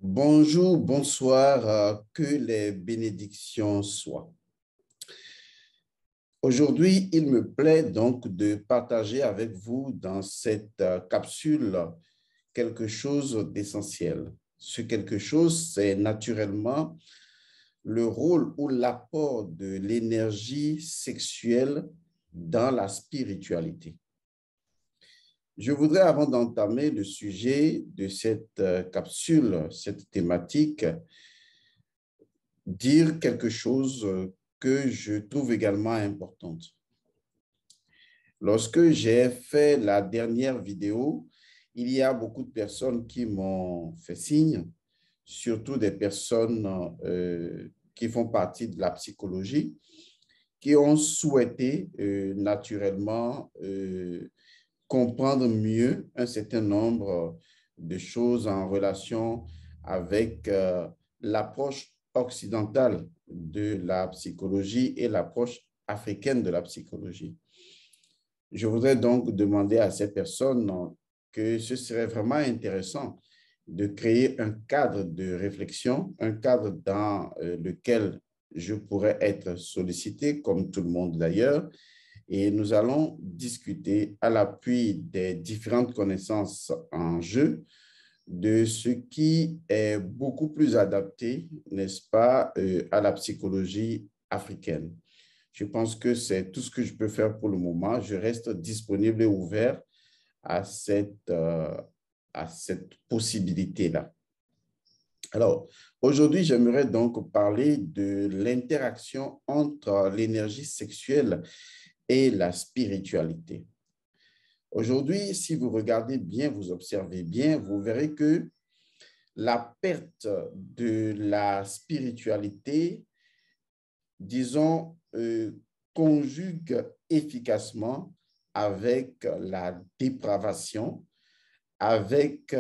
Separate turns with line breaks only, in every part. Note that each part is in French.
Bonjour, bonsoir, que les bénédictions soient. Aujourd'hui, il me plaît donc de partager avec vous dans cette capsule quelque chose d'essentiel. Ce quelque chose, c'est naturellement le rôle ou l'apport de l'énergie sexuelle dans la spiritualité. Je voudrais, avant d'entamer le sujet de cette capsule, cette thématique, dire quelque chose que je trouve également importante. Lorsque j'ai fait la dernière vidéo, il y a beaucoup de personnes qui m'ont fait signe, surtout des personnes qui font partie de la psychologie, qui ont souhaité naturellement comprendre mieux un certain nombre de choses en relation avec l'approche occidentale de la psychologie et l'approche africaine de la psychologie. Je voudrais donc demander à ces personnes que ce serait vraiment intéressant de créer un cadre de réflexion, un cadre dans lequel je pourrais être sollicité, comme tout le monde d'ailleurs, et nous allons discuter à l'appui des différentes connaissances en jeu de ce qui est beaucoup plus adapté, n'est-ce pas, à la psychologie africaine. Je pense que c'est tout ce que je peux faire pour le moment. Je reste disponible et ouvert à cette possibilité-là. Alors, aujourd'hui, j'aimerais donc parler de l'interaction entre l'énergie sexuelle et la spiritualité. Aujourd'hui, si vous regardez bien, vous observez bien, vous verrez que la perte de la spiritualité, disons, conjugue efficacement avec la dépravation, avec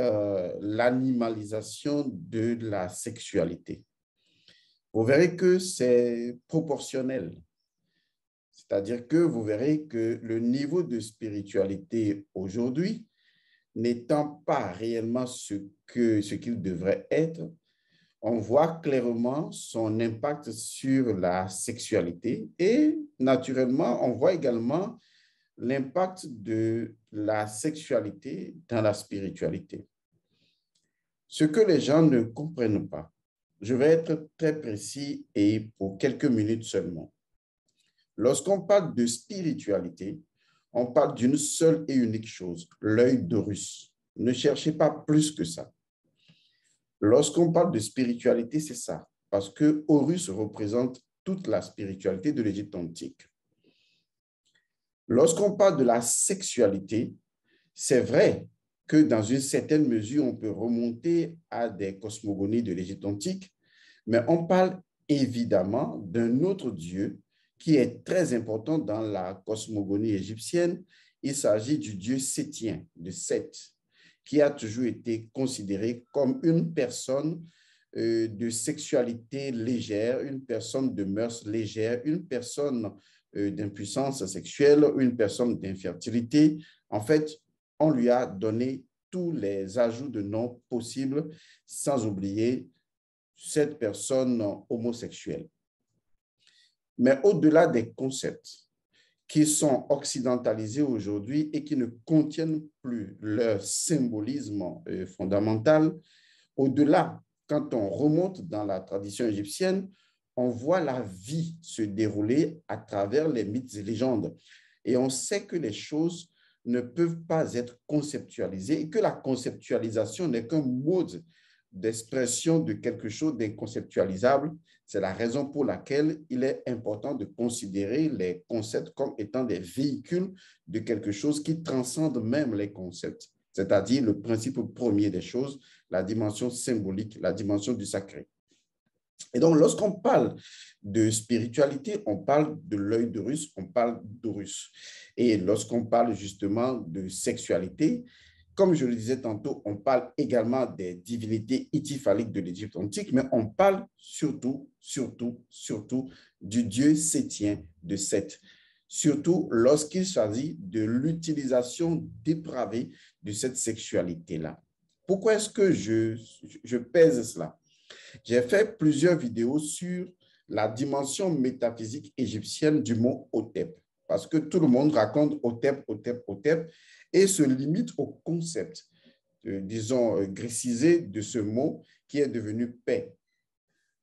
l'animalisation de la sexualité. Vous verrez que c'est proportionnel. C'est-à-dire que vous verrez que le niveau de spiritualité aujourd'hui, n'étant pas réellement ce qu'il devrait être, on voit clairement son impact sur la sexualité et naturellement, on voit également l'impact de la sexualité dans la spiritualité. Ce que les gens ne comprennent pas, je vais être très précis et pour quelques minutes seulement. Lorsqu'on parle de spiritualité, on parle d'une seule et unique chose, l'œil d'Horus. Ne cherchez pas plus que ça. Lorsqu'on parle de spiritualité, c'est ça, parce que Horus représente toute la spiritualité de l'Égypte antique. Lorsqu'on parle de la sexualité, c'est vrai que dans une certaine mesure, on peut remonter à des cosmogonies de l'Égypte antique, mais on parle évidemment d'un autre dieu qui est très important dans la cosmogonie égyptienne. Il s'agit du dieu sétien, de Seth, qui a toujours été considéré comme une personne de sexualité légère, une personne de mœurs légères, une personne d'impuissance sexuelle, une personne d'infertilité. En fait, on lui a donné tous les ajouts de noms possibles, sans oublier cette personne homosexuelle. Mais au-delà des concepts qui sont occidentalisés aujourd'hui et qui ne contiennent plus leur symbolisme fondamental, au-delà, quand on remonte dans la tradition égyptienne, on voit la vie se dérouler à travers les mythes et légendes. Et on sait que les choses ne peuvent pas être conceptualisées et que la conceptualisation n'est qu'un mode d'expression de quelque chose d'inconceptualisable. C'est la raison pour laquelle il est important de considérer les concepts comme étant des véhicules de quelque chose qui transcende même les concepts, c'est-à-dire le principe premier des choses, la dimension symbolique, la dimension du sacré. Et donc, lorsqu'on parle de spiritualité, on parle de l'œil d'Horus, on parle d'Horus. Et lorsqu'on parle justement de sexualité, comme je le disais tantôt, on parle également des divinités ityphaliques de l'Égypte antique, mais on parle surtout du dieu sétien de Seth. Surtout lorsqu'il s'agit de l'utilisation dépravée de cette sexualité-là. Pourquoi est-ce que je pèse cela? J'ai fait plusieurs vidéos sur la dimension métaphysique égyptienne du mot Hotep, parce que tout le monde raconte Hotep, Hotep, Hotep, et se limite au concept, disons, grécisé de ce mot qui est devenu paix.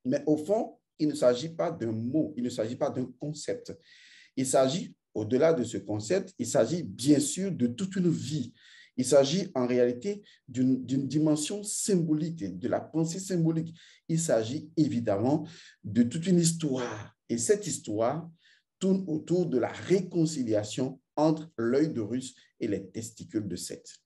Mais au fond, il ne s'agit pas d'un mot, il ne s'agit pas d'un concept. Il s'agit, au-delà de ce concept, il s'agit bien sûr de toute une vie. Il s'agit en réalité d'une dimension symbolique, de la pensée symbolique. Il s'agit évidemment de toute une histoire. Et cette histoire tourne autour de la réconciliation entre l'œil d'Horus et les testicules de Seth.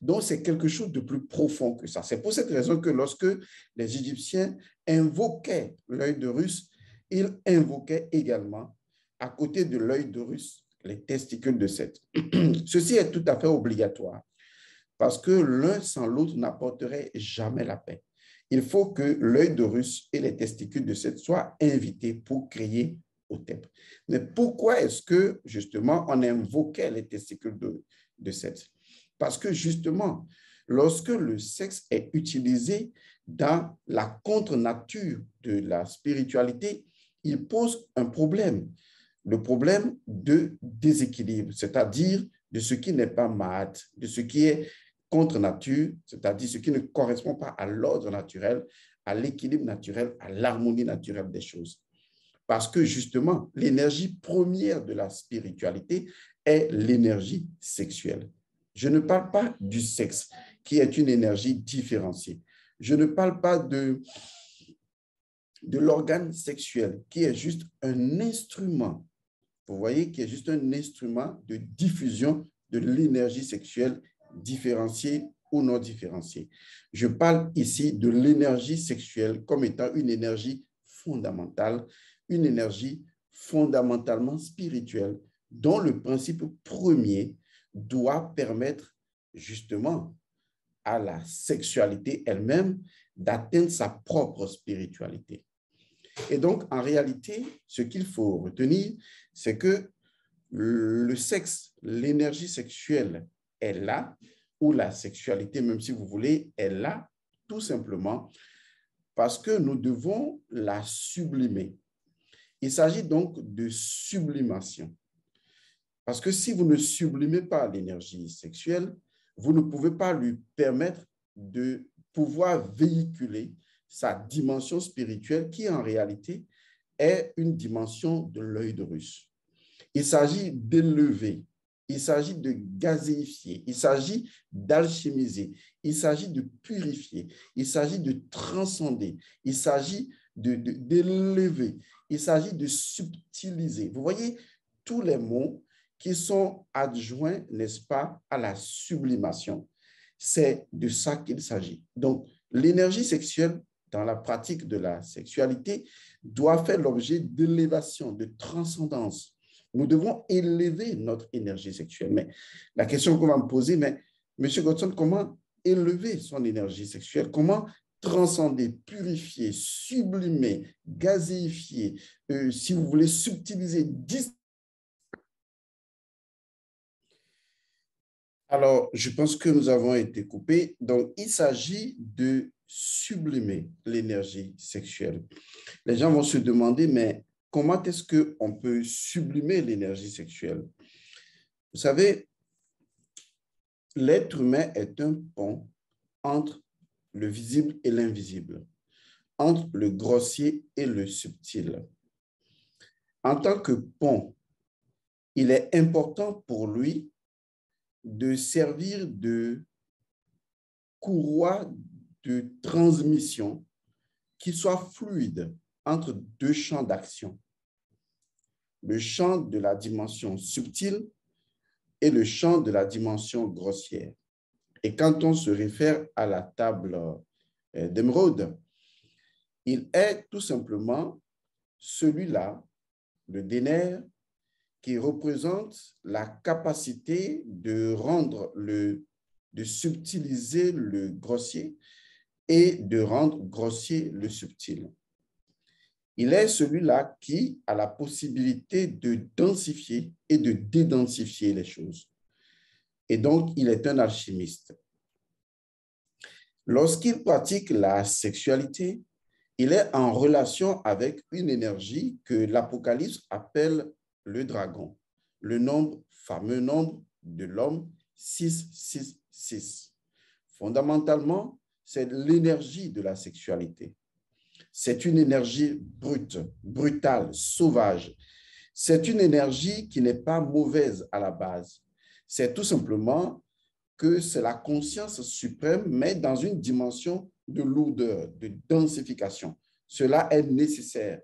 Donc, c'est quelque chose de plus profond que ça. C'est pour cette raison que lorsque les Égyptiens invoquaient l'œil d'Horus, ils invoquaient également, à côté de l'œil d'Horus, les testicules de Seth. Ceci est tout à fait obligatoire parce que l'un sans l'autre n'apporterait jamais la paix. Il faut que l'œil d'Horus et les testicules de Seth soient invités pour créer Hotep. Mais pourquoi est-ce que, justement, on invoquait les testicules de Seth? Parce que, justement, lorsque le sexe est utilisé dans la contre-nature de la spiritualité, il pose un problème, le problème de déséquilibre, c'est-à-dire de ce qui n'est pas mat, de ce qui est contre nature, c'est-à-dire ce qui ne correspond pas à l'ordre naturel, à l'équilibre naturel, à l'harmonie naturelle des choses. Parce que justement, l'énergie première de la spiritualité est l'énergie sexuelle. Je ne parle pas du sexe, qui est une énergie différenciée. Je ne parle pas de l'organe sexuel, qui est juste un instrument. Vous voyez, qui est juste un instrument de diffusion de l'énergie sexuelle différenciée ou non différenciée. Je parle ici de l'énergie sexuelle comme étant une énergie fondamentale, une énergie fondamentalement spirituelle, dont le principe premier doit permettre justement à la sexualité elle-même d'atteindre sa propre spiritualité. Et donc, en réalité, ce qu'il faut retenir, c'est que le sexe, l'énergie sexuelle est là, ou la sexualité, même si vous voulez, est là, tout simplement parce que nous devons la sublimer. Il s'agit donc de sublimation. Parce que si vous ne sublimez pas l'énergie sexuelle, vous ne pouvez pas lui permettre de pouvoir véhiculer sa dimension spirituelle qui, en réalité, est une dimension de l'œil d'Horus. Il s'agit d'élever, il s'agit de gazéifier, il s'agit d'alchimiser, il s'agit de purifier, il s'agit de transcender, il s'agit d'élever, il s'agit de subtiliser. Vous voyez tous les mots qui sont adjoints, n'est-ce pas, à la sublimation. C'est de ça qu'il s'agit. Donc, l'énergie sexuelle dans la pratique de la sexualité doit faire l'objet d'élévation, de transcendance. Nous devons élever notre énergie sexuelle. Mais la question qu'on va me poser, mais M. Godson, comment élever son énergie sexuelle? Comment transcender, purifier, sublimer, gazéifier, si vous voulez, subtiliser, Alors, je pense que nous avons été coupés. Donc, il s'agit de sublimer l'énergie sexuelle. Les gens vont se demander, mais comment est-ce qu'on peut sublimer l'énergie sexuelle? Vous savez, l'être humain est un pont entre le visible et l'invisible, entre le grossier et le subtil. En tant que pont, il est important pour lui de servir de courroie de transmission qui soit fluide entre deux champs d'action, le champ de la dimension subtile et le champ de la dimension grossière. Et quand on se réfère à la table d'émeraude, il est tout simplement celui-là, le déner, qui représente la capacité de de subtiliser le grossier et de rendre grossier le subtil. Il est celui-là qui a la possibilité de densifier et de dédensifier les choses. Et donc, il est un alchimiste. Lorsqu'il pratique la sexualité, il est en relation avec une énergie que l'Apocalypse appelle le dragon, le fameux nombre de l'homme 666. Fondamentalement, c'est l'énergie de la sexualité. C'est une énergie brute, brutale, sauvage. C'est une énergie qui n'est pas mauvaise à la base. C'est tout simplement que c'est la conscience suprême, mais dans une dimension de lourdeur, de densification. Cela est nécessaire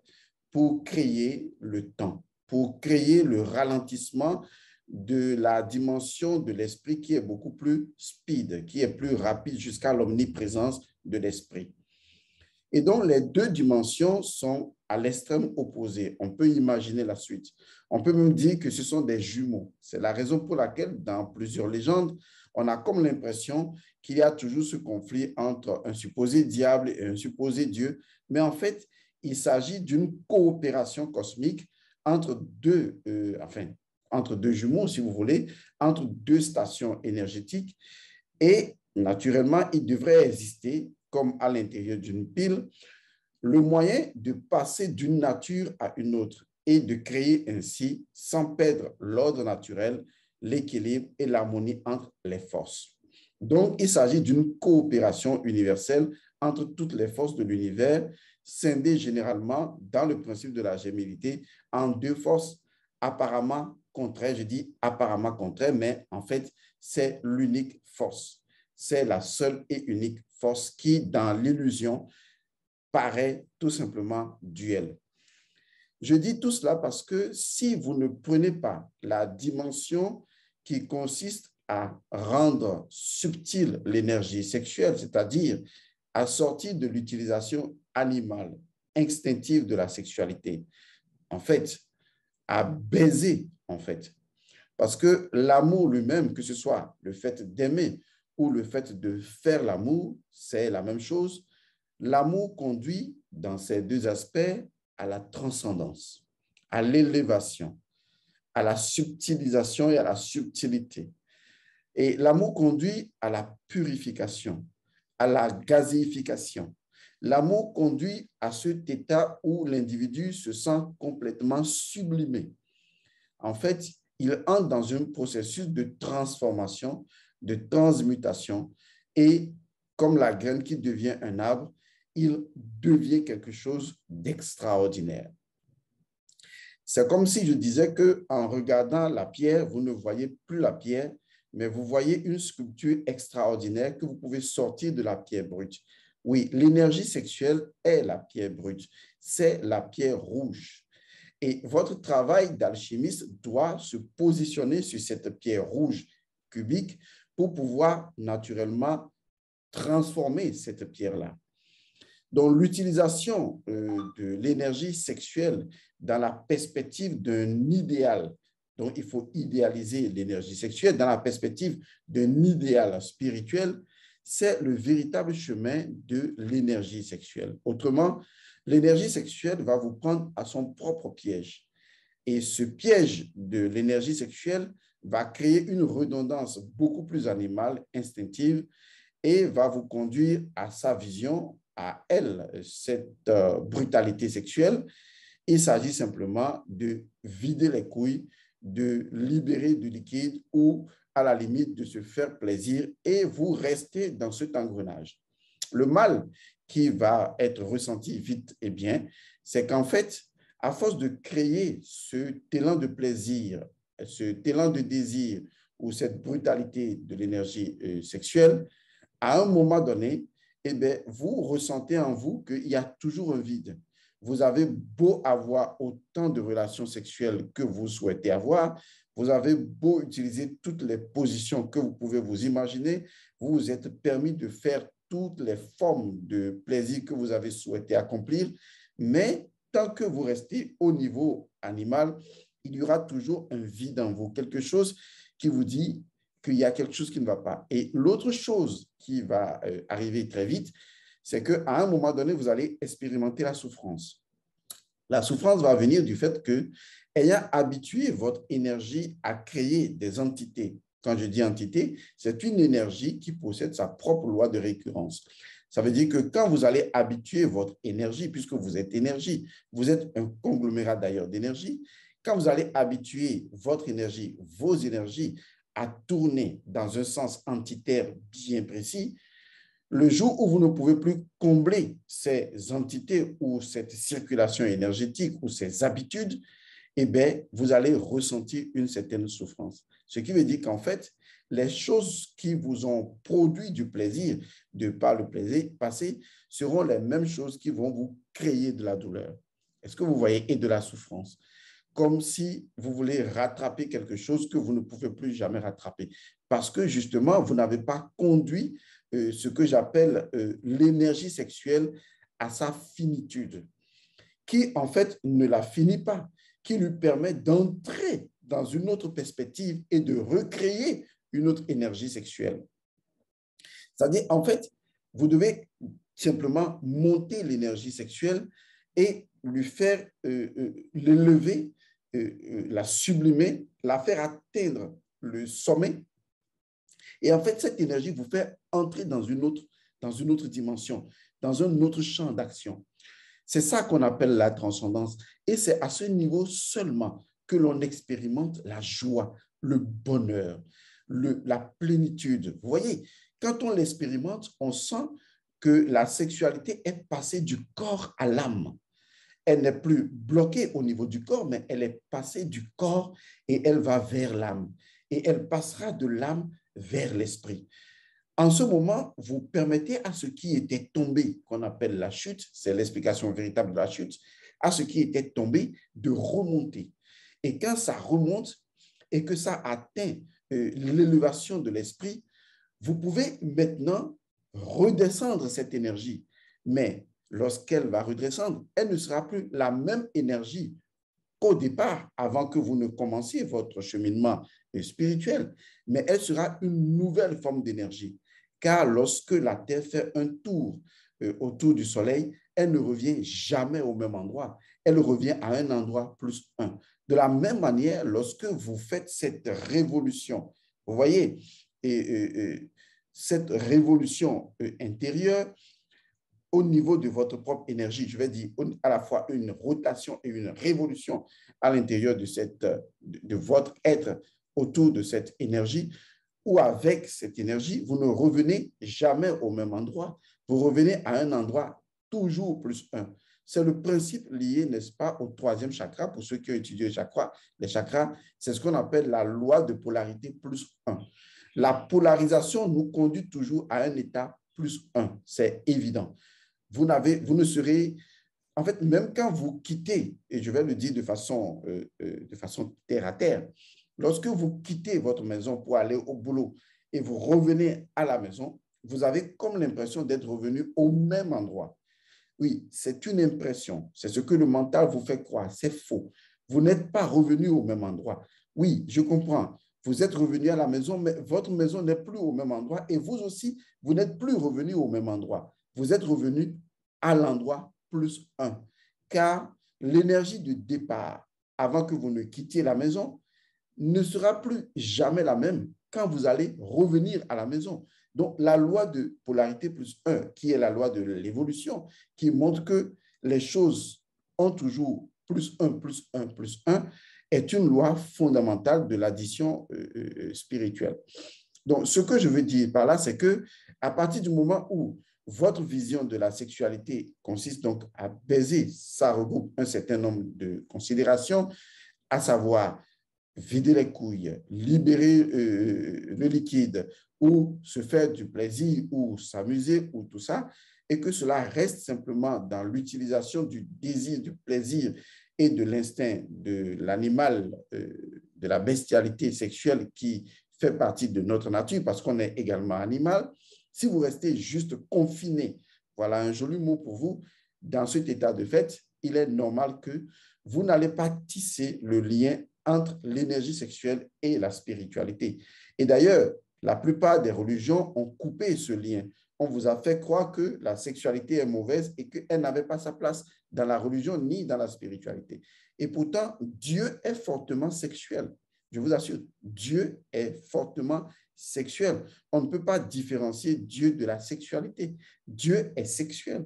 pour créer le temps, pour créer le ralentissement de la dimension de l'esprit qui est beaucoup plus speed, qui est plus rapide jusqu'à l'omniprésence de l'esprit. Et donc, les deux dimensions sont à l'extrême opposé. On peut imaginer la suite. On peut même dire que ce sont des jumeaux. C'est la raison pour laquelle, dans plusieurs légendes, on a comme l'impression qu'il y a toujours ce conflit entre un supposé diable et un supposé Dieu. Mais en fait, il s'agit d'une coopération cosmique entre entre deux jumeaux, si vous voulez, entre deux stations énergétiques. Et naturellement, il devrait exister, comme à l'intérieur d'une pile, le moyen de passer d'une nature à une autre et de créer ainsi, sans perdre l'ordre naturel, l'équilibre et l'harmonie entre les forces. Donc, il s'agit d'une coopération universelle entre toutes les forces de l'univers, scindées généralement dans le principe de la gémellité en deux forces apparemment contraires. Je dis apparemment contraires, mais en fait, c'est l'unique force. C'est la seule et unique force qui, dans l'illusion, paraît tout simplement duel. Je dis tout cela parce que si vous ne prenez pas la dimension qui consiste à rendre subtile l'énergie sexuelle, c'est-à-dire à sortir de l'utilisation animale, instinctive de la sexualité, en fait, à baiser, en fait. Parce que l'amour lui-même, que ce soit le fait d'aimer ou le fait de faire l'amour, c'est la même chose. L'amour conduit, dans ces deux aspects, à la transcendance, à l'élévation, à la subtilisation et à la subtilité. Et l'amour conduit à la purification, à la gazéification. L'amour conduit à cet état où l'individu se sent complètement sublimé. En fait, il entre dans un processus de transformation, de transmutation, et comme la graine qui devient un arbre, il devient quelque chose d'extraordinaire. C'est comme si je disais qu'en regardant la pierre, vous ne voyez plus la pierre, mais vous voyez une sculpture extraordinaire que vous pouvez sortir de la pierre brute. Oui, l'énergie sexuelle est la pierre brute, c'est la pierre rouge. Et votre travail d'alchimiste doit se positionner sur cette pierre rouge cubique pour pouvoir naturellement transformer cette pierre-là. Donc, l'utilisation de l'énergie sexuelle dans la perspective d'un idéal, donc il faut idéaliser l'énergie sexuelle dans la perspective d'un idéal spirituel, c'est le véritable chemin de l'énergie sexuelle. Autrement, l'énergie sexuelle va vous prendre à son propre piège. Et ce piège de l'énergie sexuelle va créer une redondance beaucoup plus animale, instinctive, et va vous conduire à sa vision, à elle, cette brutalité sexuelle. Il s'agit simplement de vider les couilles, de libérer du liquide ou à la limite de se faire plaisir et vous restez dans cet engrenage. Le mal qui va être ressenti vite et bien, c'est qu'en fait, à force de créer ce élan de plaisir, ce élan de désir ou cette brutalité de l'énergie sexuelle, à un moment donné, eh bien, vous ressentez en vous qu'il y a toujours un vide. Vous avez beau avoir autant de relations sexuelles que vous souhaitez avoir, vous avez beau utiliser toutes les positions que vous pouvez vous imaginer, vous vous êtes permis de faire toutes les formes de plaisir que vous avez souhaité accomplir, mais tant que vous restez au niveau animal, il y aura toujours un vide en vous, quelque chose qui vous dit qu'il y a quelque chose qui ne va pas. Et l'autre chose qui va arriver très vite, c'est qu'à un moment donné, vous allez expérimenter la souffrance. La souffrance va venir du fait que, ayant habitué votre énergie à créer des entités Quand je dis entité, c'est une énergie qui possède sa propre loi de récurrence. Ça veut dire que quand vous allez habituer votre énergie, puisque vous êtes énergie, vous êtes un conglomérat d'ailleurs d'énergie, quand vous allez habituer votre énergie, vos énergies à tourner dans un sens entitaire bien précis, le jour où vous ne pouvez plus combler ces entités ou cette circulation énergétique ou ces habitudes, eh bien, vous allez ressentir une certaine souffrance. Ce qui veut dire qu'en fait, les choses qui vous ont produit du plaisir de par le plaisir passé seront les mêmes choses qui vont vous créer de la douleur. Est-ce que vous voyez? Et de la souffrance. Comme si vous voulez rattraper quelque chose que vous ne pouvez plus jamais rattraper. Parce que justement, vous n'avez pas conduit ce que j'appelle l'énergie sexuelle à sa finitude, qui en fait ne la finit pas, qui lui permet d'entrer dans une autre perspective et de recréer une autre énergie sexuelle. C'est-à-dire, en fait, vous devez simplement monter l'énergie sexuelle et lui faire l'élever, la sublimer, la faire atteindre le sommet. Et en fait, cette énergie vous fait entrer dans une autre dimension, dans un autre champ d'action. C'est ça qu'on appelle la transcendance. Et c'est à ce niveau seulement que l'on expérimente la joie, le bonheur, la plénitude. Vous voyez, quand on l'expérimente, on sent que la sexualité est passée du corps à l'âme. Elle n'est plus bloquée au niveau du corps, mais elle est passée du corps et elle va vers l'âme. Et elle passera de l'âme vers l'esprit. En ce moment, vous permettez à ce qui était tombé, qu'on appelle la chute, c'est l'explication véritable de la chute, à ce qui était tombé de remonter. Et quand ça remonte et que ça atteint l'élévation de l'esprit, vous pouvez maintenant redescendre cette énergie. Mais lorsqu'elle va redescendre, elle ne sera plus la même énergie qu'au départ, avant que vous ne commenciez votre cheminement spirituel, mais elle sera une nouvelle forme d'énergie. Car lorsque la Terre fait un tour autour du Soleil, elle ne revient jamais au même endroit. Elle revient à un endroit plus un. De la même manière, lorsque vous faites cette révolution, vous voyez, cette révolution intérieure, au niveau de votre propre énergie, je vais dire à la fois une rotation et une révolution à l'intérieur de votre être autour de cette énergie, ou avec cette énergie, vous ne revenez jamais au même endroit, vous revenez à un endroit toujours plus un. C'est le principe lié, n'est-ce pas, au troisième chakra. Pour ceux qui ont étudié les chakras, c'est ce qu'on appelle la loi de polarité plus un. La polarisation nous conduit toujours à un état plus un, c'est évident. Vous ne serez, en fait, même quand vous quittez, et je vais le dire de façon terre à terre, lorsque vous quittez votre maison pour aller au boulot et vous revenez à la maison, vous avez comme l'impression d'être revenu au même endroit. Oui, c'est une impression, c'est ce que le mental vous fait croire, c'est faux. Vous n'êtes pas revenu au même endroit. Oui, je comprends. Vous êtes revenu à la maison, mais votre maison n'est plus au même endroit et vous aussi, vous n'êtes plus revenu au même endroit. Vous êtes revenu à l'endroit plus un. Car l'énergie de départ, avant que vous ne quittiez la maison, ne sera plus jamais la même quand vous allez revenir à la maison. Donc, la loi de polarité plus un, qui est la loi de l'évolution, qui montre que les choses ont toujours plus un, plus un, plus un, est une loi fondamentale de l'addition spirituelle. Donc, ce que je veux dire par là, c'est que à partir du moment où votre vision de la sexualité consiste donc à baiser, ça regroupe un certain nombre de considérations, à savoir vider les couilles, libérer le liquide ou se faire du plaisir ou s'amuser ou tout ça, et que cela reste simplement dans l'utilisation du désir, du plaisir et de l'instinct de l'animal, de la bestialité sexuelle qui fait partie de notre nature parce qu'on est également animal. Si vous restez juste confiné, voilà un joli mot pour vous, dans cet état de fait, il est normal que vous n'allez pas tisser le lien entre l'énergie sexuelle et la spiritualité. Et d'ailleurs, la plupart des religions ont coupé ce lien. On vous a fait croire que la sexualité est mauvaise et qu'elle n'avait pas sa place dans la religion ni dans la spiritualité. Et pourtant, Dieu est fortement sexuel. Je vous assure, Dieu est fortement sexuel. On ne peut pas différencier Dieu de la sexualité. Dieu est sexuel.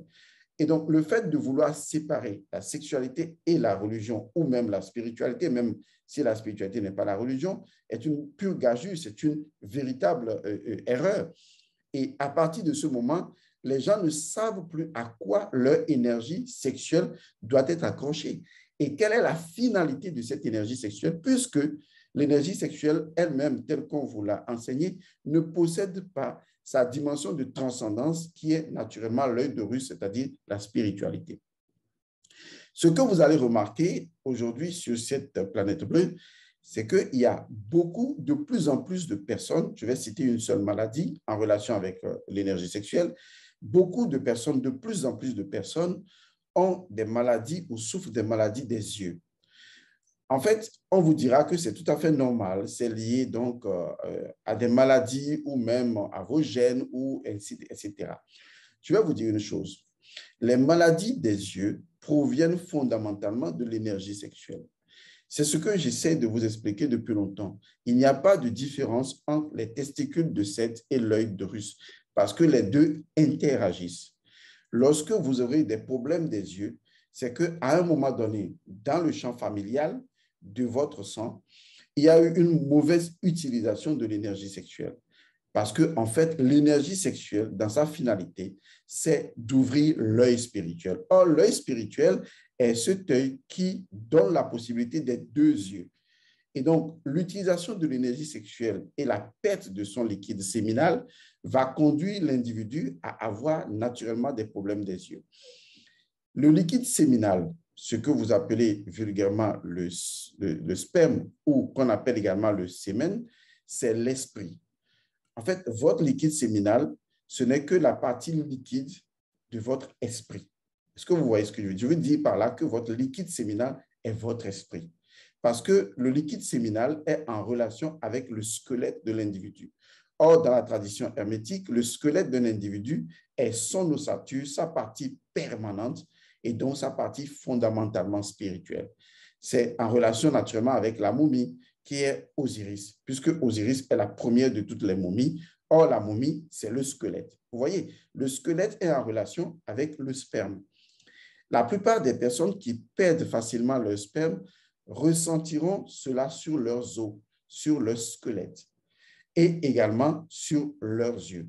Et donc, le fait de vouloir séparer la sexualité et la religion, ou même la spiritualité, même si la spiritualité n'est pas la religion, est une pure gageure, c'est une véritable erreur. Et à partir de ce moment, les gens ne savent plus à quoi leur énergie sexuelle doit être accrochée. Et quelle est la finalité de cette énergie sexuelle, puisque l'énergie sexuelle elle-même, telle qu'on vous l'a enseignée, ne possède pas sa dimension de transcendance qui est naturellement l'œil de Horus, c'est-à-dire la spiritualité. Ce que vous allez remarquer aujourd'hui sur cette planète bleue, c'est qu'il y a de plus en plus de personnes, je vais citer une seule maladie en relation avec l'énergie sexuelle, de plus en plus de personnes ont des maladies ou souffrent des maladies des yeux. En fait, on vous dira que c'est tout à fait normal, c'est lié donc à des maladies ou même à vos gènes, ou etc. Je vais vous dire une chose. Les maladies des yeux proviennent fondamentalement de l'énergie sexuelle. C'est ce que j'essaie de vous expliquer depuis longtemps. Il n'y a pas de différence entre les testicules de Seth et l'œil d'Horus, parce que les deux interagissent. Lorsque vous aurez des problèmes des yeux, c'est qu'à un moment donné, dans le champ familial de votre sang, il y a eu une mauvaise utilisation de l'énergie sexuelle. Parce que, en fait, l'énergie sexuelle, dans sa finalité, c'est d'ouvrir l'œil spirituel. Or, l'œil spirituel est cet œil qui donne la possibilité des deux yeux. Et donc, l'utilisation de l'énergie sexuelle et la perte de son liquide séminal va conduire l'individu à avoir naturellement des problèmes des yeux. Le liquide séminal, ce que vous appelez vulgairement le sperme, ou qu'on appelle également le sémen, c'est l'esprit. En fait, votre liquide séminal, ce n'est que la partie liquide de votre esprit. Est-ce que vous voyez ce que je veux dire? Je veux dire par là que votre liquide séminal est votre esprit. Parce que le liquide séminal est en relation avec le squelette de l'individu. Or, dans la tradition hermétique, le squelette d'un individu est son ossature, sa partie permanente et donc sa partie fondamentalement spirituelle. C'est en relation naturellement avec la momie, qui est Osiris, puisque Osiris est la première de toutes les momies. Or, la momie, c'est le squelette. Vous voyez, le squelette est en relation avec le sperme. La plupart des personnes qui perdent facilement leur sperme ressentiront cela sur leurs os, sur leur squelette et également sur leurs yeux.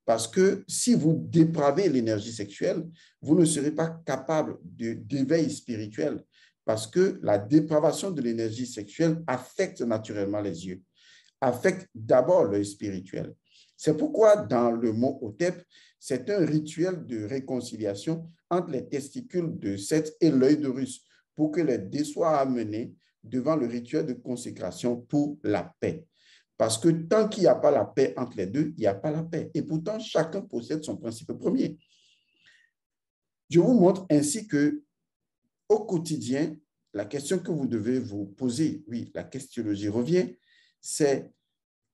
Parce que si vous dépravez l'énergie sexuelle, vous ne serez pas capable d'éveil spirituel, parce que la dépravation de l'énergie sexuelle affecte naturellement les yeux, affecte d'abord l'œil spirituel. C'est pourquoi dans le mot Hotep, c'est un rituel de réconciliation entre les testicules de Seth et l'œil d'Horus, pour que les deux soient amenés devant le rituel de consécration pour la paix. Parce que tant qu'il n'y a pas la paix entre les deux, il n'y a pas la paix. Et pourtant, chacun possède son principe premier. Je vous montre ainsi que au quotidien, la question que vous devez vous poser, oui, la questionologie revient, c'est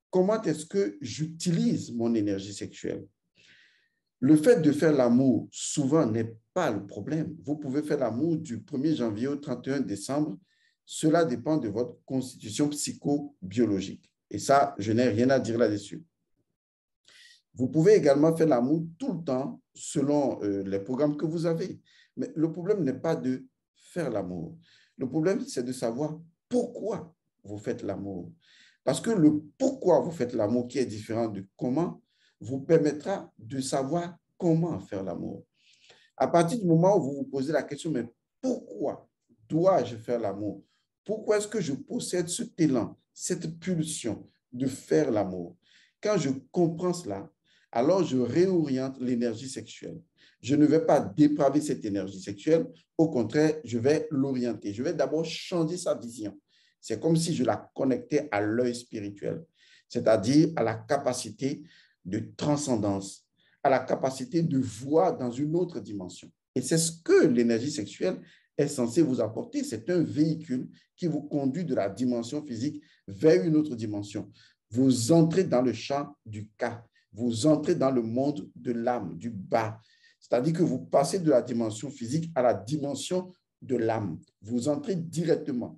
comment est-ce que j'utilise mon énergie sexuelle? Le fait de faire l'amour, souvent, n'est pas le problème. Vous pouvez faire l'amour du 1er janvier au 31 décembre. Cela dépend de votre constitution psychobiologique. Et ça, je n'ai rien à dire là-dessus. Vous pouvez également faire l'amour tout le temps selon les programmes que vous avez. Mais le problème n'est pas de faire l'amour. Le problème, c'est de savoir pourquoi vous faites l'amour. Parce que le pourquoi vous faites l'amour, qui est différent de comment, vous permettra de savoir comment faire l'amour. À partir du moment où vous vous posez la question, mais pourquoi dois-je faire l'amour? Pourquoi est-ce que je possède cet élan, cette pulsion de faire l'amour? Quand je comprends cela, alors je réoriente l'énergie sexuelle. Je ne vais pas dépraver cette énergie sexuelle, au contraire, je vais l'orienter. Je vais d'abord changer sa vision. C'est comme si je la connectais à l'œil spirituel, c'est-à-dire à la capacité de transcendance, à la capacité de voir dans une autre dimension. Et c'est ce que l'énergie sexuelle est censée vous apporter. C'est un véhicule qui vous conduit de la dimension physique vers une autre dimension. Vous entrez dans le champ du cas. Vous entrez dans le monde de l'âme, du bas. C'est-à-dire que vous passez de la dimension physique à la dimension de l'âme. Vous entrez directement.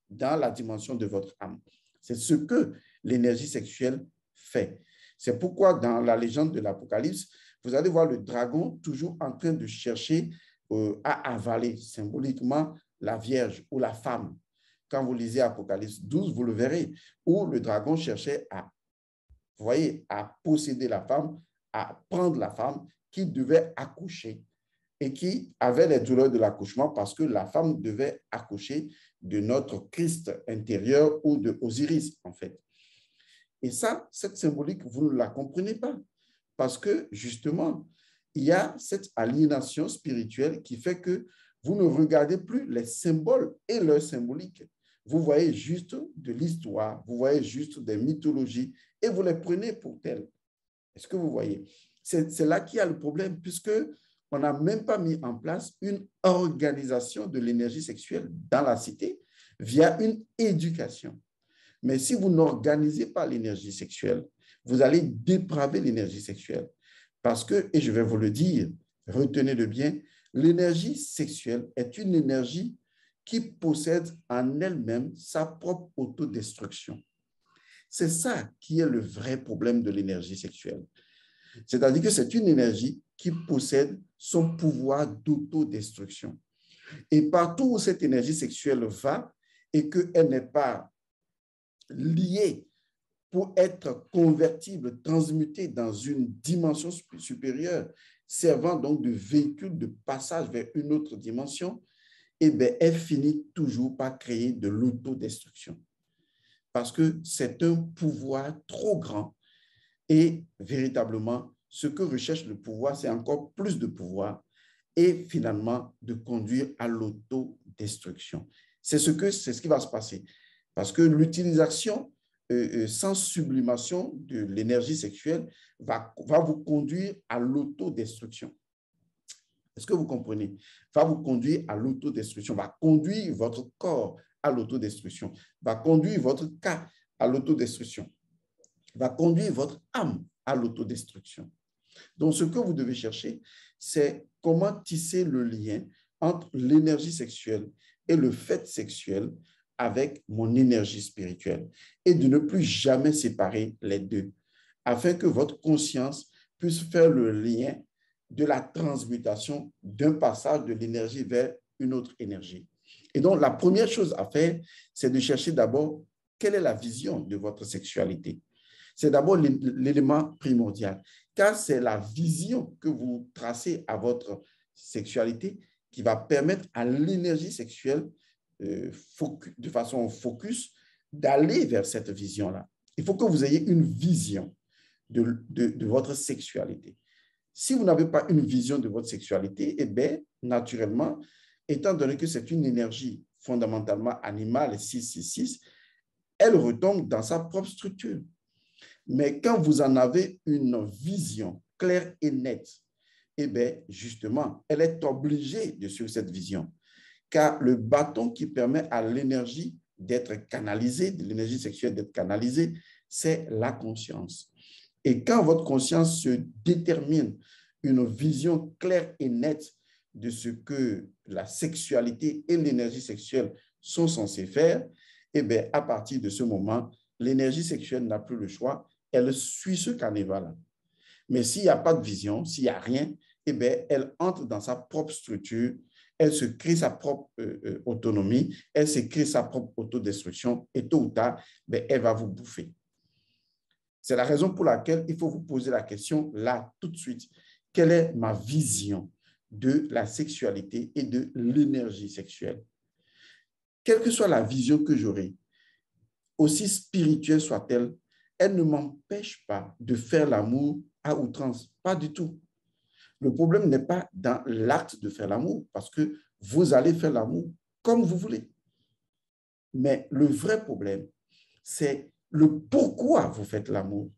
dans la dimension de votre âme. C'est ce que l'énergie sexuelle fait. C'est pourquoi dans la légende de l'Apocalypse, vous allez voir le dragon toujours en train de chercher à avaler symboliquement la Vierge ou la femme. Quand vous lisez Apocalypse 12, vous le verrez, où le dragon cherchait à, vous voyez, à posséder la femme, à prendre la femme qui devait accoucher et qui avait les douleurs de l'accouchement parce que la femme devait accoucher de notre Christ intérieur ou de Osiris, en fait. Et ça, cette symbolique, vous ne la comprenez pas parce que, justement, il y a cette aliénation spirituelle qui fait que vous ne regardez plus les symboles et leur symbolique. Vous voyez juste de l'histoire, vous voyez juste des mythologies et vous les prenez pour telles. Est-ce que vous voyez? C'est là qu'il y a le problème puisque on n'a même pas mis en place une organisation de l'énergie sexuelle dans la cité via une éducation. Mais si vous n'organisez pas l'énergie sexuelle, vous allez dépraver l'énergie sexuelle. Parce que, et je vais vous le dire, retenez-le bien, l'énergie sexuelle est une énergie qui possède en elle-même sa propre autodestruction. C'est ça qui est le vrai problème de l'énergie sexuelle. C'est-à-dire que c'est une énergie qui possède son pouvoir d'autodestruction. Et partout où cette énergie sexuelle va et qu'elle n'est pas liée pour être convertible, transmutée dans une dimension supérieure, servant donc de véhicule de passage vers une autre dimension, eh bien, elle finit toujours par créer de l'autodestruction. Parce que c'est un pouvoir trop grand et véritablement, ce que recherche le pouvoir, c'est encore plus de pouvoir et finalement de conduire à l'autodestruction. C'est ce qui va se passer. Parce que l'utilisation sans sublimation de l'énergie sexuelle va vous conduire à l'autodestruction. Est-ce que vous comprenez? Va vous conduire à l'autodestruction, va conduire votre corps à l'autodestruction, va conduire votre cas à l'autodestruction, va conduire votre âme à l'autodestruction. Donc, ce que vous devez chercher, c'est comment tisser le lien entre l'énergie sexuelle et le fait sexuel avec mon énergie spirituelle et de ne plus jamais séparer les deux afin que votre conscience puisse faire le lien de la transmutation d'un passage de l'énergie vers une autre énergie. Et donc, la première chose à faire, c'est de chercher d'abord quelle est la vision de votre sexualité. C'est d'abord l'élément primordial, car c'est la vision que vous tracez à votre sexualité qui va permettre à l'énergie sexuelle de façon focus d'aller vers cette vision-là. Il faut que vous ayez une vision de votre sexualité. Si vous n'avez pas une vision de votre sexualité, eh bien, naturellement, étant donné que c'est une énergie fondamentalement animale, 666, elle retombe dans sa propre structure. Mais quand vous en avez une vision claire et nette, eh bien, justement, elle est obligée de suivre cette vision. Car le bâton qui permet à l'énergie d'être canalisée, de l'énergie sexuelle d'être canalisée, c'est la conscience. Et quand votre conscience se détermine une vision claire et nette de ce que la sexualité et l'énergie sexuelle sont censées faire, eh bien, à partir de ce moment, l'énergie sexuelle n'a plus le choix, elle suit ce carnaval-là. Mais s'il n'y a pas de vision, s'il n'y a rien, eh bien, elle entre dans sa propre structure, elle se crée sa propre autonomie, elle se crée sa propre autodestruction et tôt ou tard, bien, elle va vous bouffer. C'est la raison pour laquelle il faut vous poser la question là, tout de suite. Quelle est ma vision de la sexualité et de l'énergie sexuelle? Quelle que soit la vision que j'aurai, aussi spirituelle soit-elle, elle ne m'empêche pas de faire l'amour à outrance. Pas du tout. Le problème n'est pas dans l'acte de faire l'amour, parce que vous allez faire l'amour comme vous voulez. Mais le vrai problème, c'est le pourquoi vous faites l'amour.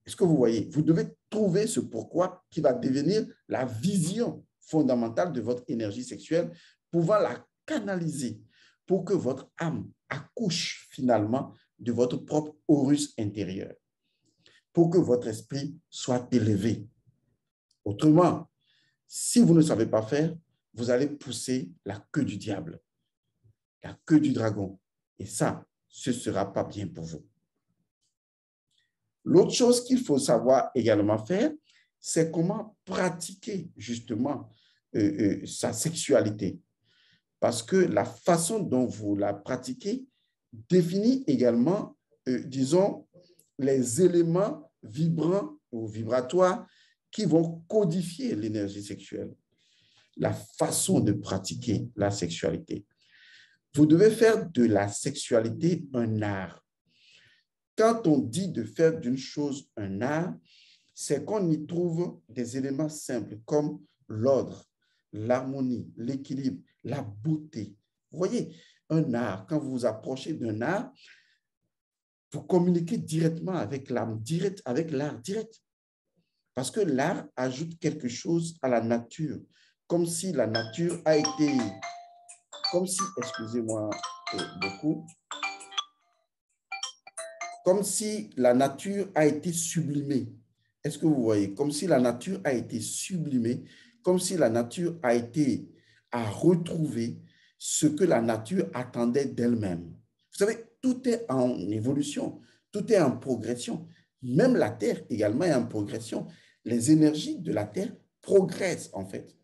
Est-ce que vous voyez? Vous devez trouver ce pourquoi qui va devenir la vision fondamentale de votre énergie sexuelle, pouvant la canaliser pour que votre âme accouche finalement de votre propre Horus intérieur, pour que votre esprit soit élevé. Autrement, si vous ne savez pas faire, vous allez pousser la queue du diable. il n'y a que du dragon. Et ça, ce ne sera pas bien pour vous. L'autre chose qu'il faut savoir également faire, c'est comment pratiquer justement sa sexualité. Parce que la façon dont vous la pratiquez définit également, disons, les éléments vibrants ou vibratoires qui vont codifier l'énergie sexuelle. La façon de pratiquer la sexualité. Vous devez faire de la sexualité un art. Quand on dit de faire d'une chose un art, c'est qu'on y trouve des éléments simples comme l'ordre, l'harmonie, l'équilibre, la beauté. Vous voyez, un art, quand vous vous approchez d'un art, vous communiquez directement avec l'âme directe, avec l'art direct. Parce que l'art ajoute quelque chose à la nature, comme si la nature a été, comme si, excusez-moi beaucoup, comme si la nature a été sublimée. Est-ce que vous voyez? Comme si la nature a été sublimée, comme si la nature a retrouvé ce que la nature attendait d'elle-même. Vous savez, tout est en évolution, tout est en progression. Même la Terre également est en progression. Les énergies de la Terre progressent en fait.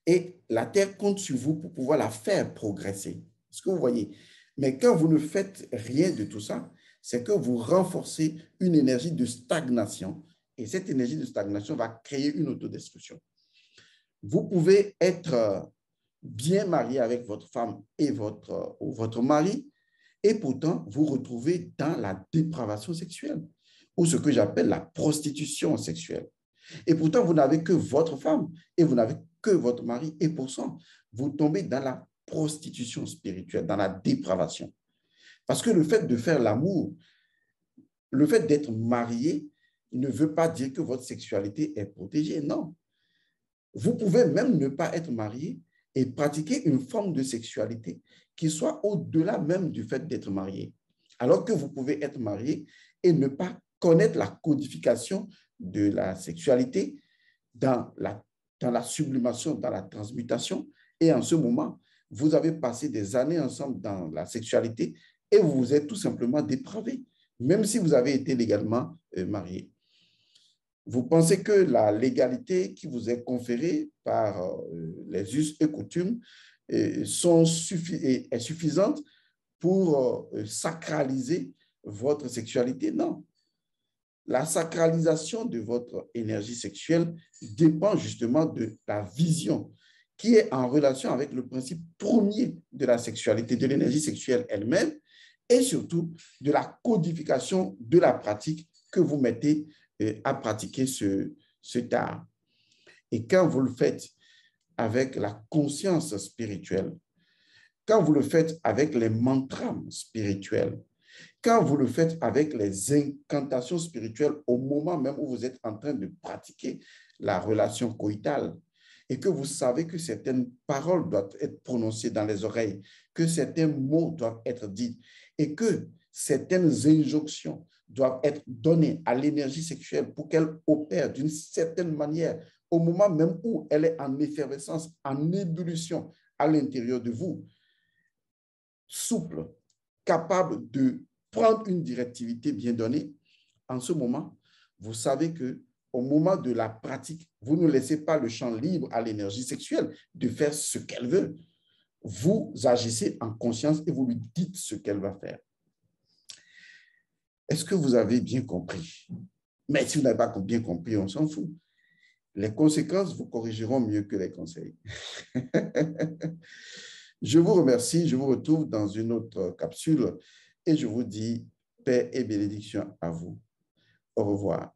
Et la Terre compte sur vous pour pouvoir la faire progresser. Est-ce que vous voyez? Mais quand vous ne faites rien de tout ça, c'est que vous renforcez une énergie de stagnation. Et cette énergie de stagnation va créer une autodestruction. Vous pouvez être bien marié avec votre femme et votre mari, et pourtant vous retrouvez dans la dépravation sexuelle, ou ce que j'appelle la prostitution sexuelle. Et pourtant, vous n'avez que votre femme et vous n'avez que votre mari. Et pourtant, vous tombez dans la prostitution spirituelle, dans la dépravation. Parce que le fait de faire l'amour, le fait d'être marié ne veut pas dire que votre sexualité est protégée. Non. Vous pouvez même ne pas être marié et pratiquer une forme de sexualité qui soit au-delà même du fait d'être marié. Alors que vous pouvez être marié et ne pas connaître la codification de la sexualité dans la sublimation, dans la transmutation. Et en ce moment, vous avez passé des années ensemble dans la sexualité et vous vous êtes tout simplement dépravé, même si vous avez été légalement marié. Vous pensez que la légalité qui vous est conférée par les us et coutumes est suffisante pour sacraliser votre sexualité? Non. La sacralisation de votre énergie sexuelle dépend justement de la vision qui est en relation avec le principe premier de la sexualité, de l'énergie sexuelle elle-même, et surtout de la codification de la pratique que vous mettez à pratiquer cet art. Et quand vous le faites avec la conscience spirituelle, quand vous le faites avec les mantras spirituels, quand vous le faites avec les incantations spirituelles au moment même où vous êtes en train de pratiquer la relation coïtale et que vous savez que certaines paroles doivent être prononcées dans les oreilles, que certains mots doivent être dits et que certaines injonctions doivent être données à l'énergie sexuelle pour qu'elle opère d'une certaine manière au moment même où elle est en effervescence, en ébullition à l'intérieur de vous, souple, capable de prendre une directivité bien donnée, en ce moment, vous savez que au moment de la pratique, vous ne laissez pas le champ libre à l'énergie sexuelle de faire ce qu'elle veut. Vous agissez en conscience et vous lui dites ce qu'elle va faire. Est-ce que vous avez bien compris? Mais si vous n'avez pas bien compris, on s'en fout. Les conséquences vous corrigeront mieux que les conseils. Je vous remercie. Je vous retrouve dans une autre capsule et je vous dis paix et bénédiction à vous. Au revoir.